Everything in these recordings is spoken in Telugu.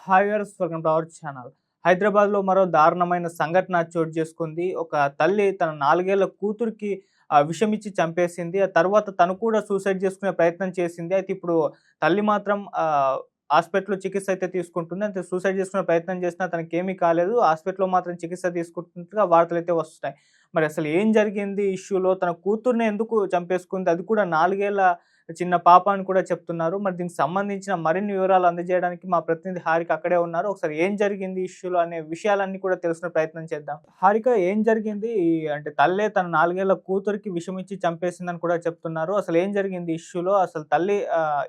Hi viewers, welcome to our channel. హైదరాబాద్‌లో మరో దారుణమైన సంఘటన చోటు చేసుకుంది. ఒక తల్లి తన 4 ఏళ్ల కూతురికి విషమిచ్చి చంపేసింది. ఆ తర్వాత తను కూడా సూసైడ్ చేసుకునే ప్రయత్నం చేసింది. అయితే ఇప్పుడు తల్లి మాత్రం హాస్పిటల్‌లో చికిత్స అయితే తీసుకుంటుంది. అంటే సూసైడ్ చేసుకునే ప్రయత్నం చేసినా తనకేమీ కాలేదు. హాస్పిటల్‌లో మాత్రం చికిత్స తీసుకుంటున్నట్టుగా వార్తలైతే వస్తున్నాయి. మరి అసలు ఏం జరిగింది ఈ ఇష్యూలో? తన కూతుర్ని ఎందుకు చంపేసుకుంది? అది కూడా 4 ఏళ్ల చిన్న పాప అని కూడా చెప్తున్నారు. మరి దీనికి సంబంధించిన మరిన్ని వివరాలు అందజేయడానికి మా ప్రతినిధి హారిక అక్కడే ఉన్నారు. ఒకసారి ఏం జరిగింది ఇష్యూలో అనే విషయాలన్నీ కూడా తెలుసుకునే ప్రయత్నం చేద్దాం. హారిక, ఏం జరిగింది? అంటే తల్లే తన 4 ఏళ్ల కూతురికి విషమిచ్చి చంపేసిందని కూడా చెప్తున్నారు. అసలు ఏం జరిగింది ఇష్యూలో? అసలు తల్లి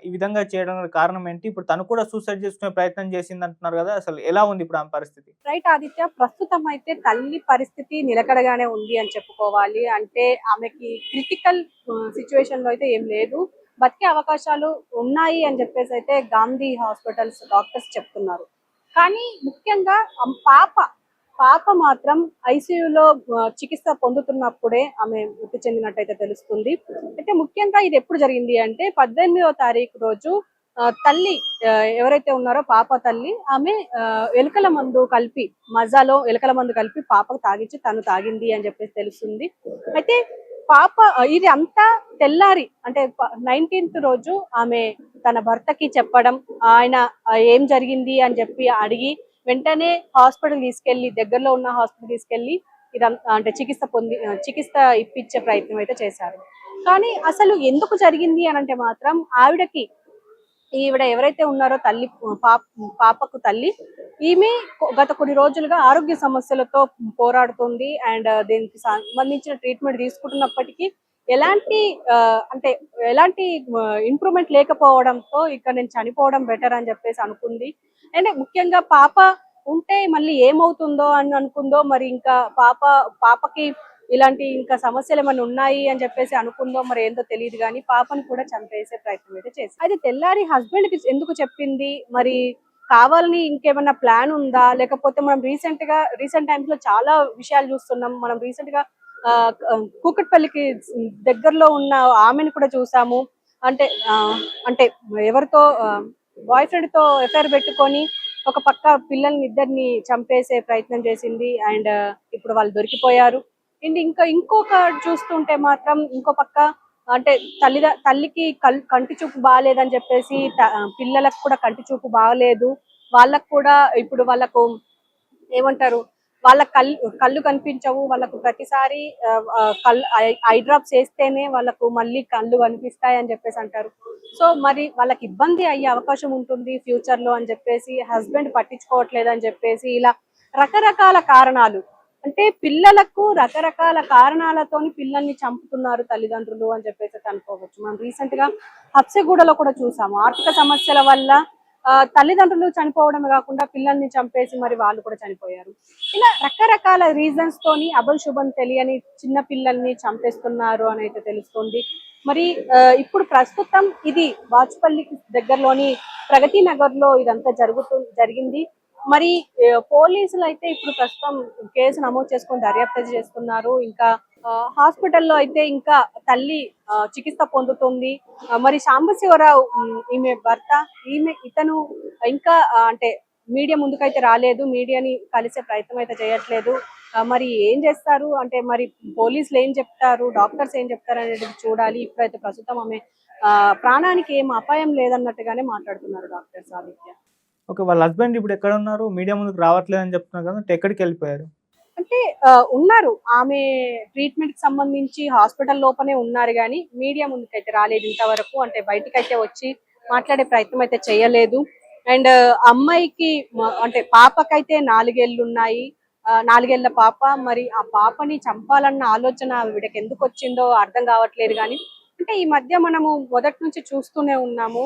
ఈ విధంగా చేయడానికి కారణం ఏంటి? ఇప్పుడు తను కూడా సూసైడ్ చేసుకునే ప్రయత్నం చేసిందంటున్నారు గదా! అసలు ఎలా ఉంది ఇప్పుడు ఆమె పరిస్థితి? రైట్ ఆదిత్య, ప్రస్తుతం అయితే తల్లి పరిస్థితి నిలకడగానే ఉంది అని చెప్పుకోవాలి. అంటే ఆమెకి క్రిటికల్ సిచ్యువేషన్ లో అయితే ఏం లేదు, బతికే అవకాశాలు ఉన్నాయి అని చెప్పేసి అయితే గాంధీ హాస్పిటల్స్ డాక్టర్స్ చెప్తున్నారు. కానీ ముఖ్యంగా పాప పాప మాత్రం ఐసీయూలో చికిత్స పొందుతున్నప్పుడే ఆమె మృతి చెందినట్టయితే తెలుస్తుంది. అయితే ముఖ్యంగా ఇది ఎప్పుడు జరిగింది అంటే 18వ తారీఖు రోజు తల్లి ఎవరైతే ఉన్నారో పాప తల్లి ఆమె ఎలుకల మందు కలిపి మజాలో ఎలుకల మందు కలిపి పాపకు తాగించి తను తాగింది అని చెప్పేసి తెలుస్తుంది. అయితే పాప ఇది అంతా తెల్లారి అంటే 19th రోజు ఆమె తన భర్తకి చెప్పడం, ఆయన ఏం జరిగింది అని చెప్పి అడిగి వెంటనే హాస్పిటల్ తీసుకెళ్లి దగ్గరలో ఉన్న హాస్పిటల్ తీసుకెళ్లి ఇదంతా అంటే చికిత్స ఇప్పించే ప్రయత్నం అయితే చేశారు. కానీ అసలు ఎందుకు జరిగింది అని అంటే మాత్రం ఈవిడ ఎవరైతే ఉన్నారో తల్లి పాపకు తల్లి, ఈమె గత కొన్ని రోజులుగా ఆరోగ్య సమస్యలతో పోరాడుతుంది. అండ్ దీనికి సంబంధించిన ట్రీట్మెంట్ తీసుకుంటున్నప్పటికీ ఎలాంటి అంటే ఎలాంటి ఇంప్రూవ్మెంట్ లేకపోవడంతో ఇక్కడ నేను చనిపోవడం బెటర్ అని చెప్పేసి అనుకుంది. అండ్ ముఖ్యంగా పాప ఉంటే మళ్ళీ ఏమవుతుందో అని అనుకుందో, మరి ఇంకా పాపకి ఇలాంటి ఇంకా సమస్యలు ఏమైనా ఉన్నాయి అని చెప్పేసి అనుకుందో మరి ఏందో తెలియదు, కానీ పాపను కూడా చంపేసే ప్రయత్నం అయితే చేసింది. అయితే తెల్లారి హస్బెండ్ కి ఎందుకు చెప్పింది, మరి కావాలని ఇంకేమైనా ప్లాన్ ఉందా, లేకపోతే మనం రీసెంట్ టైమ్స్ లో చాలా విషయాలు చూస్తున్నాం. మనం రీసెంట్ గా కూకట్పల్లికి దగ్గరలో ఉన్న ఆమెను కూడా చూసాము. అంటే అంటే ఎవరితో బాయ్ ఫ్రెండ్ తో ఎఫ్ఐఆర్ పెట్టుకొని ఒక పక్క పిల్లల్ని ఇద్దరిని చంపేసే ప్రయత్నం చేసింది. అండ్ ఇప్పుడు వాళ్ళు దొరికిపోయారు. అండ్ ఇంకొక చూస్తుంటే మాత్రం ఇంకో పక్క అంటే తల్లికి కంటి చూపు బాగాలేదని చెప్పేసి పిల్లలకు కూడా కంటి చూపు బాగలేదు. వాళ్ళకు కూడా ఇప్పుడు వాళ్ళకు ఏమంటారు, వాళ్ళ కళ్ళు కనిపించవు. వాళ్ళకు ప్రతిసారి ఐ డ్రాప్స్ వేస్తేనే వాళ్ళకు మళ్ళీ కళ్ళు కనిపిస్తాయి అని చెప్పేసి అంటారు. సో మరి వాళ్ళకి ఇబ్బంది అయ్యే అవకాశం ఉంటుంది ఫ్యూచర్ లో అని చెప్పేసి హస్బెండ్ పట్టించుకోవట్లేదు అని చెప్పేసి ఇలా రకరకాల కారణాలు, అంటే పిల్లలకు రకరకాల కారణాలతోని పిల్లల్ని చంపుతున్నారు తల్లిదండ్రులు అని చెప్పేసి అనుకోవచ్చు. మనం రీసెంట్ గా హబ్సిగూడలో కూడా చూసాము. ఆర్థిక సమస్యల వల్ల తల్లిదండ్రులు చనిపోవడమే కాకుండా పిల్లల్ని చంపేసి మరి వాళ్ళు కూడా చనిపోయారు. ఇలా రకరకాల రీజన్స్ తోని అభంశుభం తెలియని చిన్న పిల్లల్ని చంపేస్తున్నారు అని అయితే తెలుస్తుంది. మరి ఇప్పుడు ప్రస్తుతం ఇది వాచ్పల్లి దగ్గరలోని ప్రగతి నగర్ లో ఇదంతా జరిగింది. మరి పోలీసులు అయితే ఇప్పుడు ప్రస్తుతం కేసు నమోదు చేసుకొని దర్యాప్తు చేస్తున్నారు. ఇంకా హాస్పిటల్లో అయితే ఇంకా తల్లి చికిత్స పొందుతుంది. మరి సాంబశివరావు ఈమె భర్త, ఇతను ఇంకా అంటే మీడియా ముందుకైతే రాలేదు, మీడియాని కలిసే ప్రయత్నం అయితే చేయట్లేదు. మరి ఏం చేస్తారు అంటే మరి పోలీసులు ఏం చెప్తారు, డాక్టర్స్ ఏం చెప్తారు అనేది చూడాలి. ఇప్పుడైతే ప్రస్తుతం ఆమె ప్రాణానికి ఏం అపాయం లేదన్నట్టుగానే మాట్లాడుతున్నారు డాక్టర్స్. ఆదిత్య, ఓకే. వాళ్ళ హస్బెండ్ ఇప్పుడు ఎక్కడున్నారు? మీడియా ముందుకు రావట్లేదని చెప్తున్నారు కదా! అంటే ఎక్కడికెళ్ళిపోయారు? అంటే ఉన్నారు, ఆమె ట్రీట్మెంట్ కి సంబంధించి హాస్పిటల్ లోపలే ఉన్నారు, కానీ మీడియా ముందుకైతే రాలేదు ఇంతవరకు. అంటే బయటకైతే వచ్చి మాట్లాడే ప్రయత్నం అయితే చేయలేదు. అండ్ అమ్మాయికి అంటే పాపకైతే 4 ఏళ్ళు ఉన్నాయి. 4 ఏళ్ల పాప. మరి ఆ పాపని చంపాలన్న ఆలోచన వీడికి ఎందుకు వచ్చిందో అర్థం కావట్లేదు. కానీ అంటే ఈ మధ్య మనము మొదటి నుంచి చూస్తూనే ఉన్నాము.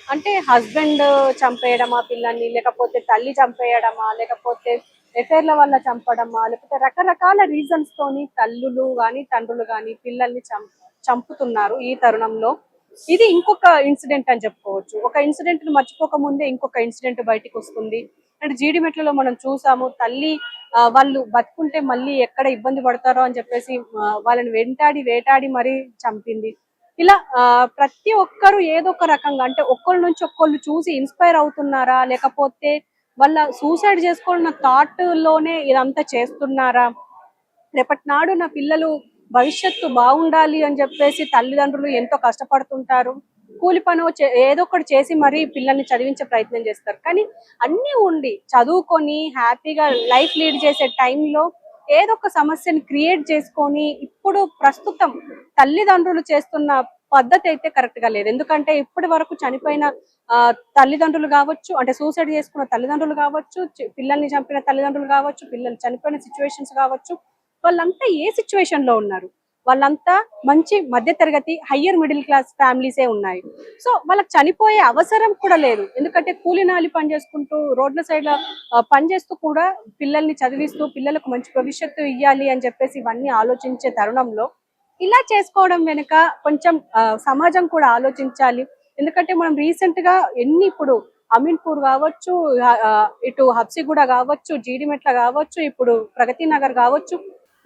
అంటే హస్బెండ్ చంపేయడమా పిల్లల్ని, లేకపోతే తల్లి చంపేయడమా, లేకపోతే ఎఫైర్ల వల్ల చంపడమా, లేకపోతే రకరకాల రీజన్స్ తోని తల్లులు గాని తండ్రులు గాని పిల్లల్ని చంపుతున్నారు ఈ తరుణంలో. ఇది ఇంకొక ఇన్సిడెంట్ అని చెప్పుకోవచ్చు. ఒక ఇన్సిడెంట్ ను మర్చిపోక ముందే ఇంకొక ఇన్సిడెంట్ బయటకు వస్తుంది. అంటే జీడిమెట్లలో మనం చూసాము, తల్లి వాళ్ళు బతుకుంటే మళ్ళీ ఎక్కడ ఇబ్బంది పడతారో అని చెప్పేసి వాళ్ళని వేటాడి మరీ చంపింది. ఇలా ప్రతి ఒక్కరు ఏదో ఒక రకంగా అంటే ఒక్కళ్ళ నుంచి ఒక్కళ్ళు చూసి ఇన్స్పైర్ అవుతున్నారా, లేకపోతే వాళ్ళ సూసైడ్ చేసుకోవాలన్న థాట్ లోనే ఇదంతా చేస్తున్నారా? రేపటి నాడు నా పిల్లలు భవిష్యత్తు బాగుండాలి అని చెప్పేసి తల్లిదండ్రులు ఎంతో కష్టపడుతుంటారు. కూలి పనో ఏదో ఒకటి చేసి మరీ పిల్లల్ని చదివించే ప్రయత్నం చేస్తారు. కానీ అన్నీ ఉండి చదువుకొని హ్యాపీగా లైఫ్ లీడ్ చేసే టైంలో ఏదో ఒక సమస్యని క్రియేట్ చేసుకొని ఇప్పుడు ప్రస్తుతం తల్లిదండ్రులు చేస్తున్న పద్ధతి అయితే కరెక్ట్ గా లేదు. ఎందుకంటే ఇప్పటి వరకు చనిపోయిన తల్లిదండ్రులు కావచ్చు, అంటే సూసైడ్ చేసుకున్న తల్లిదండ్రులు కావచ్చు, పిల్లల్ని చంపిన తల్లిదండ్రులు కావచ్చు, పిల్లలు చనిపోయిన సిచ్యువేషన్స్ కావచ్చు, వాళ్ళంతా ఏ సిచ్యువేషన్ లో ఉన్నారు? వాళ్ళంతా మంచి మధ్య తరగతి హయ్యర్ మిడిల్ క్లాస్ ఫ్యామిలీసే ఉన్నాయి. సో వాళ్ళకి చనిపోయే అవసరం కూడా లేదు. ఎందుకంటే కూలినాలి పని చేసుకుంటూ రోడ్ల సైడ్ పని చేస్తూ కూడా పిల్లల్ని చదివిస్తూ పిల్లలకు మంచి భవిష్యత్తు ఇవ్వాలి అని చెప్పేసి ఇవన్నీ ఆలోచించే తరుణంలో ఇలా చేసుకోవడం వెనుక కొంచెం సమాజం కూడా ఆలోచించాలి. ఎందుకంటే మనం రీసెంట్ గా ఎన్ని ఇప్పుడు అమీన్పూర్ కావచ్చు, ఇటు హబ్సిగూడ కావచ్చు, జీడిమెట్ల కావచ్చు, ఇప్పుడు ప్రగతి నగర్ కావచ్చు,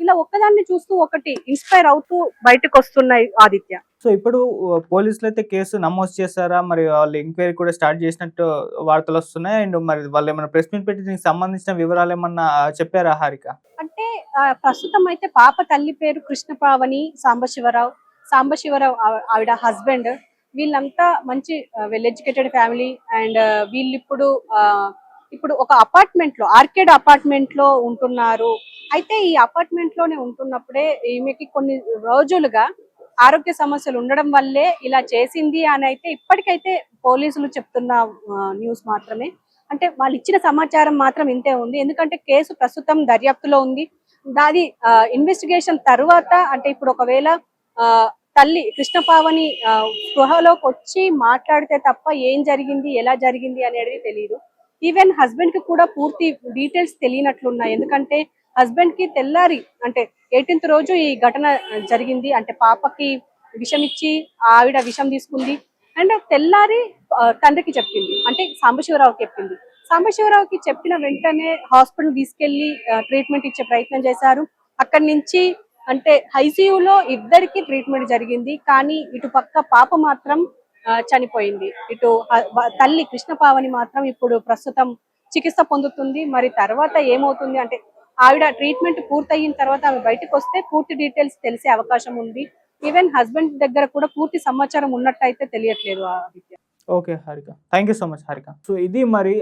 ఇలా ఒక్కదాన్ని చూస్తూ ఒకటి ఇన్స్పైర్ అవుతూ బయటకు వస్తున్నాయి ఆదిత్య. సో ఇప్పుడు పోలీసులు అయితే కేసు నమోదు చేశారా? మరి వాళ్ళు ఎంక్వైరీ కూడా స్టార్ట్ చేసినట్టు వార్తలు వస్తున్నాయి. అండ్ మరి వాళ్ళు ఏమైనా ప్రెస్ మీట్ పెట్టి దీనికి సంబంధించిన వివరాలు ఏమన్నా చెప్పారా హారిక? అంటే ప్రస్తుతం అయితే పాప తల్లి పేరు కృష్ణపావని సాంబశివరావు. సాంబశివరావు ఆవిడ హస్బెండ్. వీళ్ళంతా మంచి వెల్ ఎడ్యుకేటెడ్ ఫ్యామిలీ. అండ్ వీళ్ళు ఇప్పుడు ఒక అపార్ట్మెంట్ లో, ఆర్కేడ్ అపార్ట్మెంట్ లో ఉంటున్నారు. అయితే ఈ అపార్ట్మెంట్ లోనే ఉంటున్నప్పుడే ఈమెకి కొన్ని రోజులుగా ఆరోగ్య సమస్యలు ఉండడం వల్లే ఇలా చేసింది అని అయితే ఇప్పటికైతే పోలీసులు చెప్తున్న న్యూస్ మాత్రమే. అంటే వాళ్ళు ఇచ్చిన సమాచారం మాత్రం ఇంతే ఉంది. ఎందుకంటే కేసు ప్రస్తుతం దర్యాప్తులో ఉంది. దాని ఇన్వెస్టిగేషన్ తర్వాత, అంటే ఇప్పుడు ఒకవేళ తల్లి కృష్ణపావని స్పృహలోకి వచ్చి మాట్లాడితే తప్ప ఏం జరిగింది, ఎలా జరిగింది అనేది తెలియదు. ఈవెన్ హస్బెండ్ కి కూడా పూర్తి డీటెయిల్స్ తెలియనట్లున్నాయి. ఎందుకంటే హస్బెండ్ కి తెల్లారి, అంటే 18th రోజు ఈ ఘటన జరిగింది. అంటే పాపకి విషం ఇచ్చి ఆవిడ విషం తీసుకుంది. అండ్ తెల్లారి తండ్రికి చెప్పింది, అంటే సాంబశివరావుకి చెప్పింది. సాంబశివరావుకి చెప్పిన వెంటనే హాస్పిటల్ తీసుకెళ్లి ట్రీట్మెంట్ ఇచ్చే ప్రయత్నం చేశారు. అక్కడి నుంచి అంటే ఐసీయూలో ఇద్దరికి ట్రీట్మెంట్ జరిగింది. కానీ ఇటు పక్క పాప మాత్రం చనిపోయింది. ఇటు తల్లి కృష్ణపావని మాత్రం ఇప్పుడు ప్రస్తుతం చికిత్స పొందుతుంది. మరి తర్వాత ఏమవుతుంది అంటే ఆవిడ ట్రీట్మెంట్ పూర్తయిన తర్వాత ఆమె బయటకు వస్తే పూర్తి డీటెయిల్స్ తెలిసే అవకాశం ఉంది. ఈవెన్ హస్బెండ్ దగ్గర కూడా పూర్తి సమాచారం ఉన్నట్టయితే తెలియట్లేదు Aditya. Okay Harika, thank you so much Harika. So ఇది మరి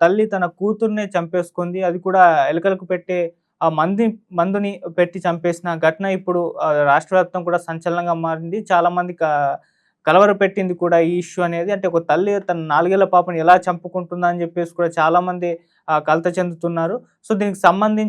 తల్లి తన కూతుర్నే చంపేసుకుంది, అది కూడా ఎలుకలకు పెట్టే ఆ మందుని పెట్టి చంపేసిన ఘటన ఇప్పుడు రాష్ట్ర వ్యాప్తం కూడా సంచలనంగా మారింది. చాలా మంది కలవర పెట్టింది కూడా ఈ ఇష్యూ అనేది. అంటే ఒక తల్లి తన 4 ఏళ్ల పాపను ఎలా చంపుకుంటుందా అని చెప్పేసి కూడా చాలా మంది కలత చెందుతున్నారు. సో దీనికి సంబంధించి